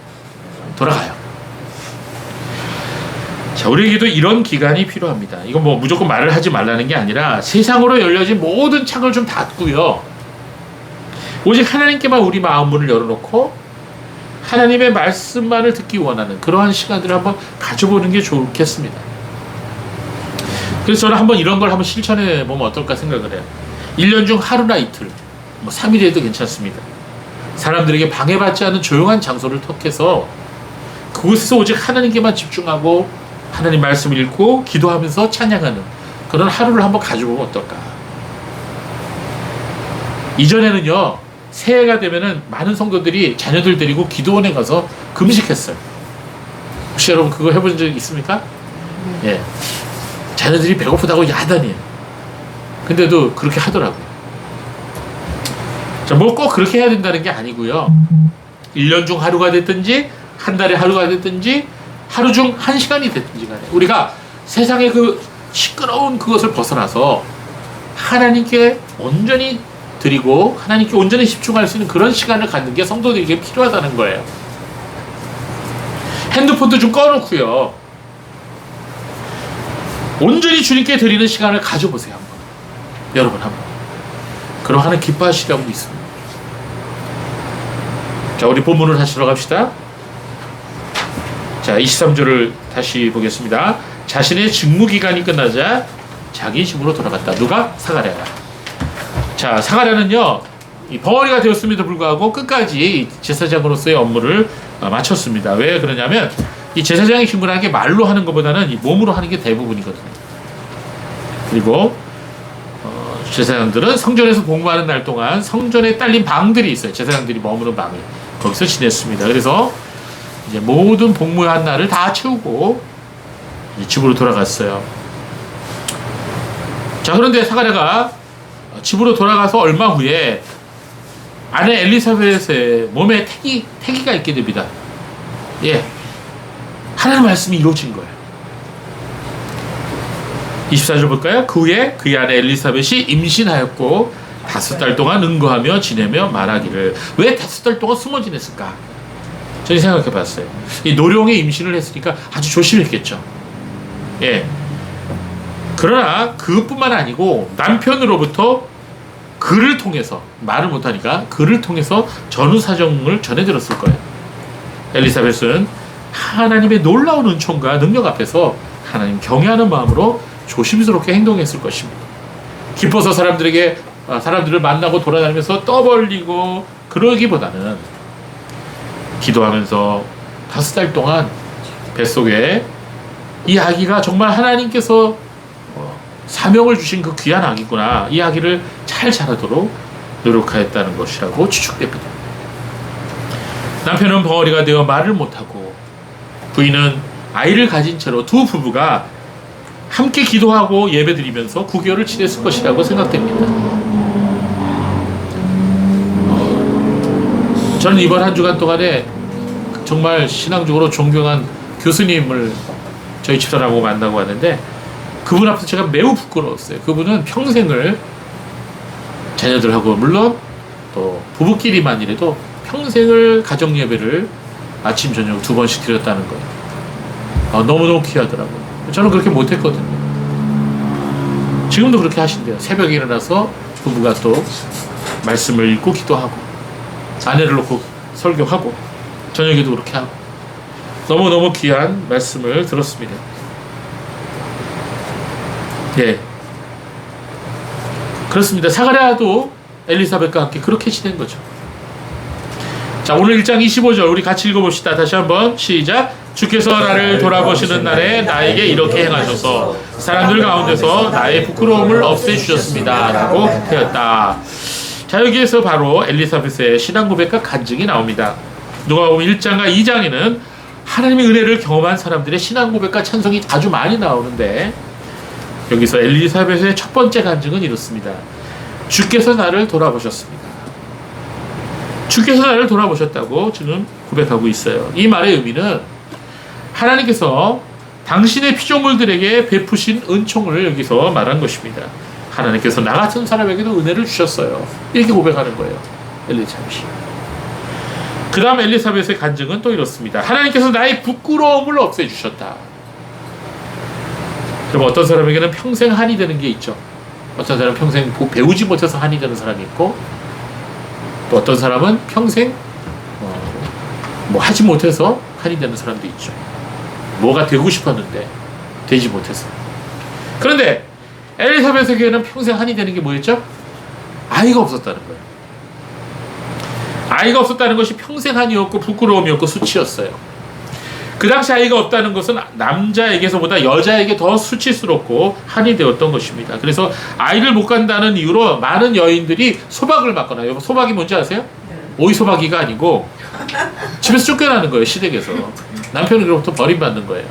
돌아가요. 자, 우리에게도 이런 기간이 필요합니다. 이건 뭐 무조건 말을 하지 말라는 게 아니라 세상으로 열려진 모든 창을 좀 닫고요. 오직 하나님께만 우리 마음 문을 열어놓고 하나님의 말씀만을 듣기 원하는 그러한 시간들을 한번 가져보는 게 좋겠습니다. 그래서 저는 한번 이런 걸 한번 실천해 보면 어떨까 생각을 해요. 1년 중 하루나 이틀, 뭐 3일에도 괜찮습니다. 사람들에게 방해받지 않은 조용한 장소를 택해서 그곳에서 오직 하나님께만 집중하고 하나님 말씀을 읽고 기도하면서 찬양하는 그런 하루를 한번 가져보면 어떨까. 이전에는요, 새해가 되면은 많은 성도들이 자녀들 데리고 기도원에 가서 금식했어요. 혹시 여러분 그거 해본 적 있습니까? 예. 자녀들이 배고프다고 야단이에요. 근데도 그렇게 하더라고요. 자, 뭐 꼭 그렇게 해야 된다는 게 아니고요. 1년 중 하루가 됐든지 한 달에 하루가 됐든지 하루 중 1시간이 됐든지 간에 우리가 세상의 그 시끄러운 그것을 벗어나서 하나님께 온전히 드리고 하나님께 온전히 집중할 수 있는 그런 시간을 갖는 게 성도들에게 필요하다는 거예요. 핸드폰도 좀 꺼놓고요. 온전히 주님께 드리는 시간을 가져보세요. 한번. 여러분 한번. 그럼 하나님 기뻐하시라고 믿습니다. 자, 우리 본문을 다시 들어갑시다. 자, 23절을 다시 보겠습니다. 자신의 직무기간이 끝나자 자기 집으로 돌아갔다. 누가? 사가랴가. 자, 사가랴는요, 이 벙어리가 되었음에도 불구하고 끝까지 제사장으로서의 업무를 마쳤습니다. 왜 그러냐면 이 제사장의 직무라는 게 말로 하는 것보다는 이 몸으로 하는 게 대부분이거든요. 그리고 제사장들은 성전에서 복무하는 날 동안 성전에 딸린 방들이 있어요. 제사장들이 머무는 방을 거기서 지냈습니다. 그래서 이제 모든 복무한 날을 다 채우고 이제 집으로 돌아갔어요. 자, 그런데 사가랴가 집으로 돌아가서 얼마 후에 아내 엘리사벳의 몸에 태기가 있게 됩니다. 예, 하나님의 말씀이 이루어진 거예요. 24절 볼까요? 그 후에 그의 아내 엘리사벳이 임신하였고 5달 동안 응거하며 지내며 말하기를. 왜 5달 동안 숨어 지냈을까? 저는 생각해 봤어요. 이 노령의 임신을 했으니까 아주 조심했겠죠. 예. 그러나 그것뿐만 아니고 남편으로부터 글을 통해서, 말을 못하니까 글을 통해서 전후 사정을 전해들었을 거예요. 엘리사벳은 하나님의 놀라운 은총과 능력 앞에서 하나님 경외하는 마음으로 조심스럽게 행동했을 것입니다. 기뻐서 사람들을 만나고 돌아다니면서 떠벌리고 그러기보다는 기도하면서 5달 동안 뱃속에 이 아기가 정말 하나님께서 사명을 주신 그 귀한 아기구나, 이 아기를 잘 자라도록 노력하였다는 것이라고 추측됩니다. 남편은 벙어리가 되어 말을 못하고 부인은 아이를 가진 채로 두 부부가 함께 기도하고 예배드리면서 9개월을 지냈을 것이라고 생각됩니다. 저는 이번 한 주간 동안에 정말 신앙적으로 존경한 교수님을 저희 집사람하고 만나고 왔는데 그분 앞에서 제가 매우 부끄러웠어요. 그분은 평생을 자녀들하고, 물론 또 부부끼리만이라도 평생을 가정 예배를 아침 저녁 2번씩 드렸다는 거예요. 너무너무 귀하더라고요. 저는 그렇게 못했거든요. 지금도 그렇게 하신대요. 새벽에 일어나서 부부가 또 말씀을 읽고 기도하고 아내를 놓고 설교하고 저녁에도 그렇게 하고 너무너무 귀한 말씀을 들었습니다. 예. 그렇습니다. 사가랴도 엘리사벳과 함께 그렇게 지낸 거죠. 자, 오늘 1장 25절 우리 같이 읽어봅시다. 다시 한번 시작. 주께서 나를 돌아보시는 날에 나에게 이렇게 행하셔서 사람들 가운데서 나의 부끄러움을 없애주셨습니다 라고 되었다. 자, 여기에서 바로 엘리사벳의 신앙 고백과 간증이 나옵니다. 누가복음 1장과 2장에는 하나님의 은혜를 경험한 사람들의 신앙 고백과 찬송이 아주 많이 나오는데 여기서 엘리사벳의 첫 번째 간증은 이렇습니다. 주께서 나를 돌아보셨습니다. 주께서 나를 돌아보셨다고 지금 고백하고 있어요. 이 말의 의미는 하나님께서 당신의 피조물들에게 베푸신 은총을 여기서 말한 것입니다. 하나님께서 나 같은 사람에게도 은혜를 주셨어요. 이렇게 고백하는 거예요. 엘리사벳이. 그 다음 엘리사벳의 간증은 또 이렇습니다. 하나님께서 나의 부끄러움을 없애주셨다. 그럼 어떤 사람에게는 평생 한이 되는 게 있죠. 어떤 사람은 평생 배우지 못해서 한이 되는 사람이 있고, 또 어떤 사람은 평생 뭐 하지 못해서 한이 되는 사람도 있죠. 뭐가 되고 싶었는데 되지 못해서. 그런데 엘리사벳에게는 평생 한이 되는 게 뭐였죠? 아이가 없었다는 거예요. 아이가 없었다는 것이 평생 한이었고 부끄러움이었고 수치였어요. 그 당시 아이가 없다는 것은 남자에게서보다 여자에게 더 수치스럽고 한이 되었던 것입니다. 그래서 아이를 못 간다는 이유로 많은 여인들이 소박을 맞거나, 소박이 뭔지 아세요? 오이 소박이가 아니고 집에서 쫓겨나는 거예요. 시댁에서. 남편으로부터 버림받는 거예요.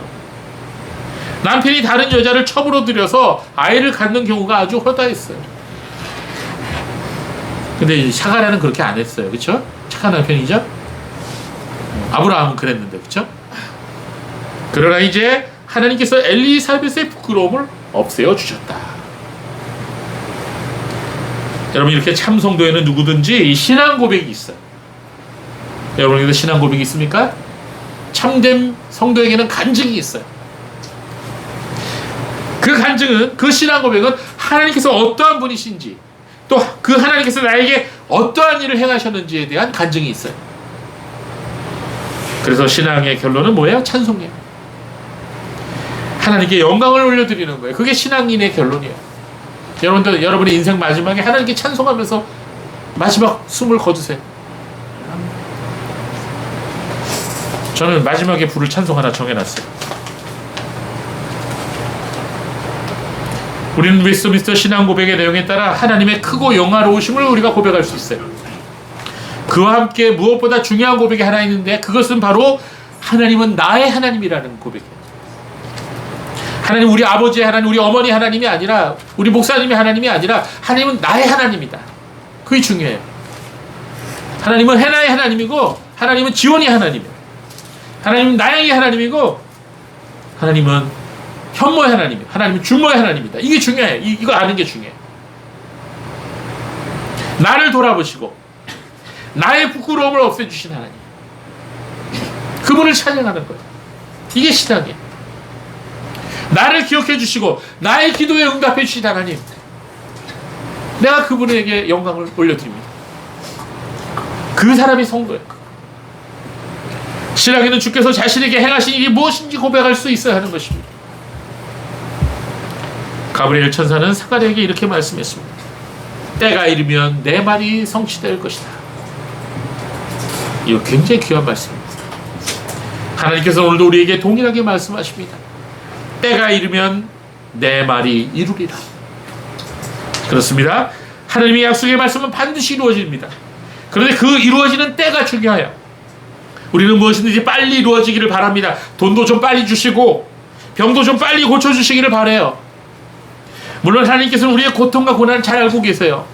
남편이 다른 여자를 첩으로 들여서 아이를 갖는 경우가 아주 허다했어요. 근데 샤가라는 그렇게 안 했어요. 그렇죠? 착한 남편이죠? 아브라함은 그랬는데, 그렇죠? 그러나 이제 하나님께서 엘리사벳의 부끄러움을 없애어 주셨다. 여러분, 이렇게 참 성도에는 누구든지 이 신앙 고백이 있어요. 여러분에게도 신앙 고백이 있습니까? 참된 성도에게는 간증이 있어요. 그 간증은, 그 신앙 고백은 하나님께서 어떠한 분이신지, 또 그 하나님께서 나에게 어떠한 일을 행하셨는지에 대한 간증이 있어요. 그래서 신앙의 결론은 뭐예요? 찬송이에요. 하나님께 영광을 올려드리는 거예요. 그게 신앙인의 결론이에요. 여러분들, 여러분의 인생 마지막에 하나님께 찬송하면서 마지막 숨을 거두세요. 저는 마지막에 부를 찬송 하나 정해놨어요. 우리는 웨스트민스터 신앙 고백의 내용에 따라 하나님의 크고 영화로우심을 우리가 고백할 수 있어요. 그와 함께 무엇보다 중요한 고백이 하나 있는데, 그것은 바로 하나님은 나의 하나님이라는 고백이에요. 하나님, 우리 아버지의 하나님, 우리 어머니 하나님이 아니라, 우리 목사님의 하나님이 아니라 하나님은 나의 하나님이다. 그게 중요해요. 하나님은 해나의 하나님이고, 하나님은 지원의 하나님이에요. 하나님은 나영의 하나님이고, 하나님은 현모의 하나님이에요. 하나님은 준모의 하나님이다. 이게 중요해요. 이거 아는 게 중요해요. 나를 돌아보시고 나의 부끄러움을 없애주신 하나님, 그분을 찬양하는 거예요. 이게 신앙이에요. 나를 기억해 주시고 나의 기도에 응답해 주신 하나님, 내가 그분에게 영광을 올려드립니다. 그 사람이 성도예요. 신앙에는 주께서 자신에게 행하신 일이 무엇인지 고백할 수 있어야 하는 것입니다. 가브리엘 천사는 사가랴에게 이렇게 말씀했습니다. 때가 이르면 내 말이 성취될 것이다. 이거 굉장히 귀한 말씀입니다. 하나님께서 오늘도 우리에게 동일하게 말씀하십니다. 때가 이르면 내 말이 이루리라. 그렇습니다. 하나님의 약속의 말씀은 반드시 이루어집니다. 그런데 그 이루어지는 때가 중요해요. 우리는 무엇이든지 빨리 이루어지기를 바랍니다. 돈도 좀 빨리 주시고 병도 좀 빨리 고쳐주시기를 바라요. 물론 하나님께서는 우리의 고통과 고난을 잘 알고 계세요.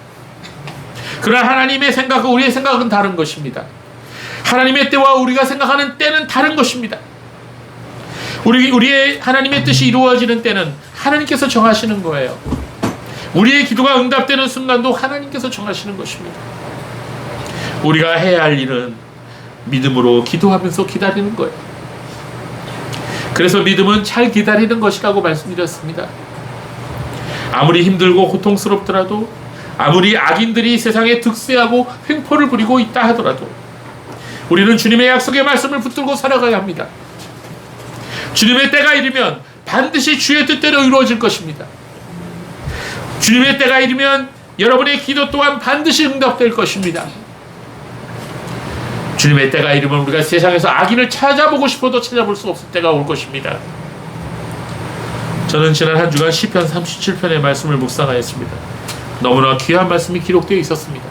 그러나 하나님의 생각과 우리의 생각은 다른 것입니다. 하나님의 때와 우리가 생각하는 때는 다른 것입니다. 우리의 하나님의 뜻이 이루어지는 때는 하나님께서 정하시는 거예요. 우리의 기도가 응답되는 순간도 하나님께서 정하시는 것입니다. 우리가 해야 할 일은 믿음으로 기도하면서 기다리는 거예요. 그래서 믿음은 잘 기다리는 것이라고 말씀드렸습니다. 아무리 힘들고 고통스럽더라도, 아무리 악인들이 세상에 득세하고 횡포를 부리고 있다 하더라도 우리는 주님의 약속의 말씀을 붙들고 살아가야 합니다. 주님의 때가 이르면 반드시 주의 뜻대로 이루어질 것입니다. 주님의 때가 이르면 여러분의 기도 또한 반드시 응답될 것입니다. 주님의 때가 이르면 우리가 세상에서 악인을 찾아보고 싶어도 찾아볼 수 없을 때가 올 것입니다. 저는 지난 한 주간 시편 37편의 말씀을 묵상하였습니다. 너무나 귀한 말씀이 기록되어 있었습니다.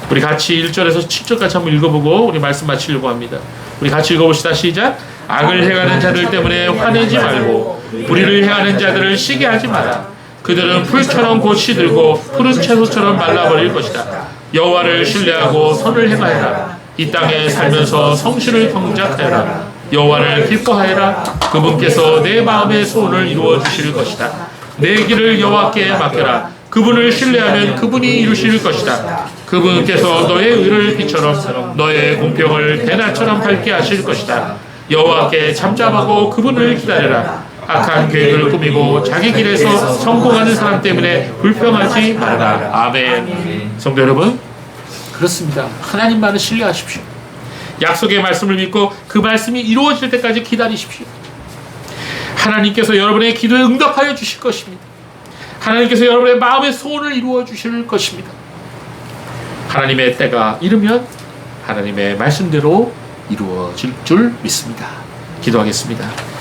우리 같이 1절에서 7절까지 한번 읽어보고 우리 말씀 마치려고 합니다. 우리 같이 읽어봅시다. 시작. 악을 행하는 자들 때문에 화내지 말고 불의를 행하는 자들을 시기 하지 마라. 그들은 풀처럼 곧 시들고 푸른 채소처럼 말라버릴 것이다. 여호와를 신뢰하고 선을 행하여라. 이 땅에 살면서 성실을 경작하여라. 여호와를 기뻐하여라. 그분께서 내 마음의 소원을 이루어 주실 것이다. 내 길을 여호와께 맡겨라. 그분을 신뢰하면 그분이 이루실 것이다. 그분께서 너의 의를 빛처럼 너의 공평을 대낮처럼 밝게 하실 것이다. 여호와께 잠잠하고 그분을 기다려라. 악한 계획을 꾸미고 자기 길에서 성공하는 사람 때문에 불평하지 말라. 아멘. 성도 여러분, 그렇습니다. 하나님만을 신뢰하십시오. 약속의 말씀을 믿고 그 말씀이 이루어질 때까지 기다리십시오. 하나님께서 여러분의 기도에 응답하여 주실 것입니다. 하나님께서 여러분의 마음의 소원을 이루어 주실 것입니다. 하나님의 때가 이르면 하나님의 말씀대로 이루어질 줄 믿습니다. 기도하겠습니다.